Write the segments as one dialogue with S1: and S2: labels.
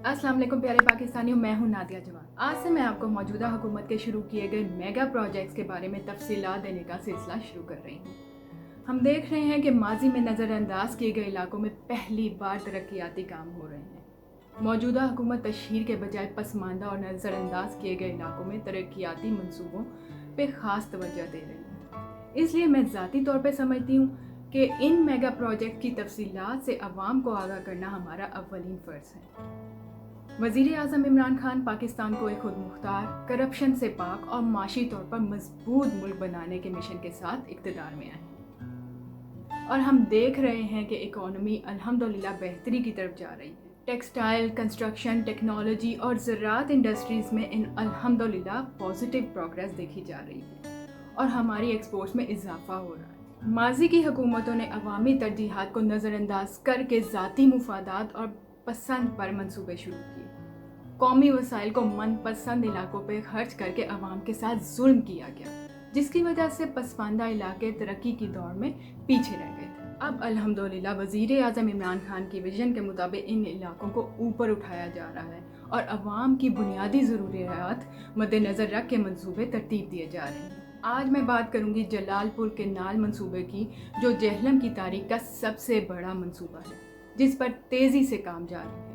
S1: अस्सलाम वालेकुम प्यारे पाकिस्तानियों, मैं हूं नादिया जवान। आज से मैं आपको मौजूदा हुकूमत के शुरू किए गए मेगा प्रोजेक्ट्स के बारे में तफसीलात देने का सिलसिला शुरू कर रही हूँ। हम देख रहे हैं कि माजी में नज़रअंदाज किए गए इलाकों में पहली बार तरक्याती काम हो रहे हैं। मौजूदा हुकूमत तशहीर के बजाय पसमानदा और नज़रअंदाज किए गए इलाकों में तरक्याती मंसूबों पर ख़ास तवज्जो दे रही है। इसलिए मैं ज़ाती तौर पर समझती हूँ कि इन मेगा प्रोजेक्ट की तफसीलात से अवाम को आगाह करना हमारा अव्वलीन फ़र्ज़ है। वज़ीर आज़म इमरान खान पाकिस्तान को एक खुद मुख्तार, करप्शन से पाक और माशी तौर पर मजबूत मुल्क बनाने के मिशन के साथ इक़्तिदार में आए हैं और हम देख रहे हैं कि इकॉनमी अल्हम्दुलिल्लाह बेहतरी की तरफ जा रही है। टेक्सटाइल, कंस्ट्रक्शन, टेक्नोलॉजी और ज़राअत इंडस्ट्रीज़ में इन अल्हम्दुलिल्लाह पॉजिटिव प्रोग्रेस देखी जा रही है और हमारी एक्सपोर्ट्स में इजाफा हो रहा है। माजी की हुकूमतों ने अवामी तरजीहात को नज़रअंदाज करके ज़ाती मुफादात और पसंद पर मंसूबे शुरू किए। कौमी वसाइल को मनपसंद इलाकों पर खर्च करके अवाम के साथ जुल्म किया गया, जिसकी वजह से पसमानदा इलाके तरक्की की दौड़ में पीछे रह गए थे। अब अल्हम्दुलिल्लाह वज़ीर आज़म इमरान खान की विजन के मुताबिक इन इलाकों को ऊपर उठाया जा रहा है और अवाम की बुनियादी ज़रूरियात मद्देनज़र रख के मंसूबे तरतीब दिए जा रहे हैं। आज मैं बात करूंगी जलालपुर केनाल मंसूबे की, जो जेहलम की तारीख का सबसे बड़ा मंसूबा है, जिस पर तेज़ी से काम जारी है।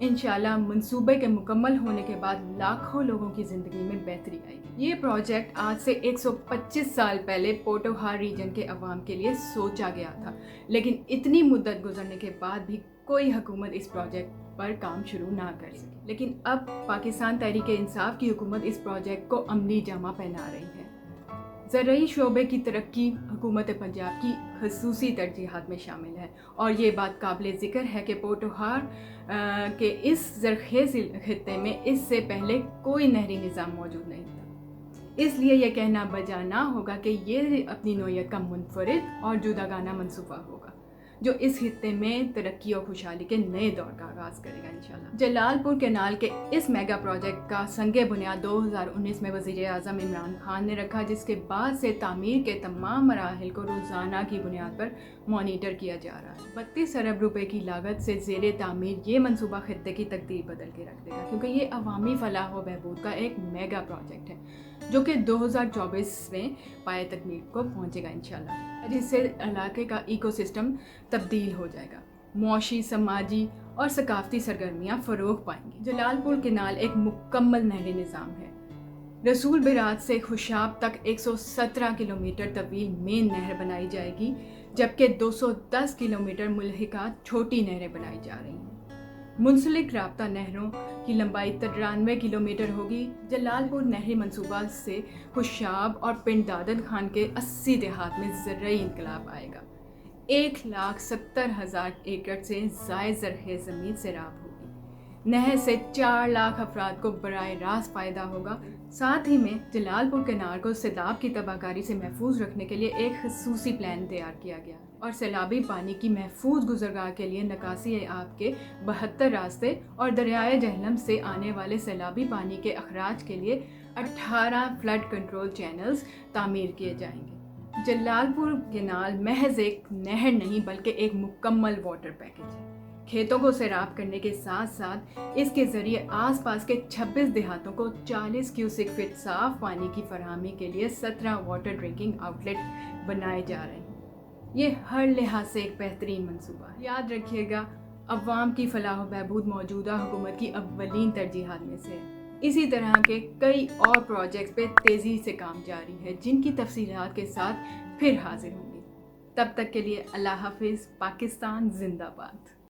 S1: इंशाल्लाह मंसूबे के मुकम्मल होने के बाद लाखों लोगों की ज़िंदगी में बेहतरी आएगी। ये प्रोजेक्ट आज से 125 साल पहले पोटोहार रीजन के अवाम के लिए सोचा गया था, लेकिन इतनी मुद्दत गुजरने के बाद भी कोई हुकूमत इस प्रोजेक्ट पर काम शुरू ना कर सकी। लेकिन अब पाकिस्तान तहरीक इंसाफ की हुकूमत इस प्रोजेक्ट को अमली जामा पहना रही है। ज़रूरी शोबे की तरक्की हुकूमत पंजाब की खसूसी तरजीहात में शामिल है और ये बात काबिल ज़िक्र है कि पोटोहार के इस ज़रख़ेज़ खित्ते में इससे पहले कोई नहरी निज़ाम मौजूद नहीं था। इसलिए यह कहना बजा ना होगा कि ये अपनी नौइयत का मुनफरिद और जुदागाना मंसूबा होगा, जो इस खित्ते में तरक्की और खुशहाली के नए दौर का आगाज़ करेगा इंशाल्लाह। जलालपुर केनाल के इस मेगा प्रोजेक्ट का संगे बुनियाद 2019 में वज़ीर आज़म इमरान खान ने रखा, जिसके बाद से तामीर के तमाम मराहिल को रोज़ाना की बुनियाद पर मॉनिटर किया जा रहा है। 32 अरब रुपए की लागत से ज़ेरे तामीर ये मंसूबा खित्ते की तकदीर बदल के रख देगा, क्योंकि ये अवामी फलाह व बहबूद का एक मेगा प्रोजेक्ट है जो कि 2024 में पाए तकमील को पहुँचेगा इंशाल्लाह, जिससे इलाके का इकोसिस्टम तब्दील हो जाएगा। मौशी, समाजी और सकाफती सरगर्मियाँ फ़रोग़ पाएंगी। जलालपुर केनाल एक मुकम्मल नहरी निज़ाम है। रसूल बिराज से खुशाब तक 117 किलोमीटर तवील मेन नहर बनाई जाएगी, जबकि 210 किलोमीटर मुल्हिका छोटी नहरें बनाई जा रही हैं। मुंसलिक राब्ता नहरों की लंबाई 93 किलोमीटर होगी। जलालपुर नहरी मंसूबा से खुशाब और पिंड दादन खान के 80 देहात में ज़रई इनकलाब आएगा। 1,70,000 एकड़ से ज़ायद ज़रख़ेज़ ज़मीन सैराब होगी। नहर से 4 लाख अफराद को बराह रास्त फ़ायदा होगा। साथ ही में जलालपुर केनाल को सैलाब की तबाहकारी से महफूज रखने के लिए एक खसूसी प्लान तैयार किया गया और सैलाबी पानी की महफूज गुज़रगाह के लिए निकासी आब के 72 रास्ते और दरियाए जहलम से आने वाले सैलाबी पानी के अखराज के लिए 18 फ्लड कंट्रोल चैनल्स तामीर किए जाएंगे। जलालपुर केनाल महज एक नहर नहीं बल्कि एक मुकम्मल वाटर पैकेज है। खेतों को सैराब करने के साथ साथ इसके ज़रिए आसपास के 26 देहातों को 40 क्यूसिक फीट साफ़ पानी की फरहमी के लिए 17 वाटर ड्रिंकिंग आउटलेट बनाए जा रहे हैं। ये हर लिहाज से एक बेहतरीन मंसूबा है। याद रखिएगा, अवाम की फलाह व बहबूद मौजूदा हुकूमत की अव्वलीन तरजीहात में से है। इसी तरह के कई और प्रोजेक्ट्स पे तेज़ी से काम जारी है, जिनकी तफसीलात के साथ फिर हाजिर होंगी। तब तक के लिए अल्लाह हाफिज़। पाकिस्तान जिंदाबाद।